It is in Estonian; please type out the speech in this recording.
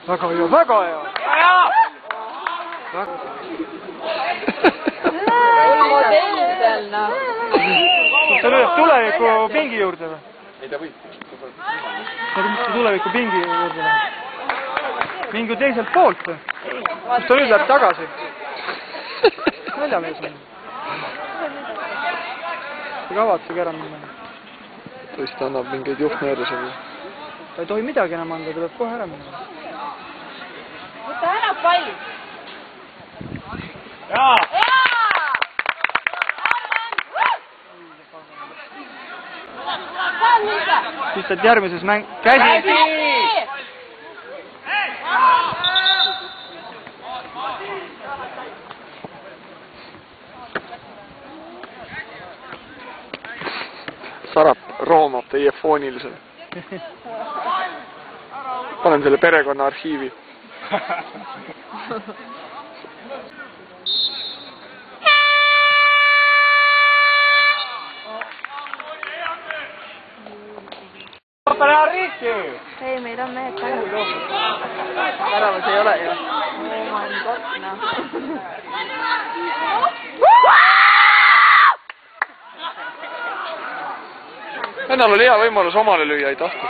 Väga hea, väga hea! Ta lööb tuleviku pingi juurde või? Ei, ta võib. Tuleviku pingi juurde läheb. Mingi teiselt poolt või? Kus ta nüüd läheb tagasi? Naljamees on. Ta kavatsegi ära minna. Tõesti ta annab mingeid juhtnöörusi või? Ta ei tohi midagi enam anda, ta peab kohe ära minna. Võta ära pall! Jaa! Siis teed järgmises mäng... Käsi! Sarap roomab teie foonilisel. Panen selle perekonna arhiivi. Ei, meil on mehed tänu. Väravas ei ole ju. Ma olen kotna. Vennal oli hea võimalus omale lüüa, ei tahtnud.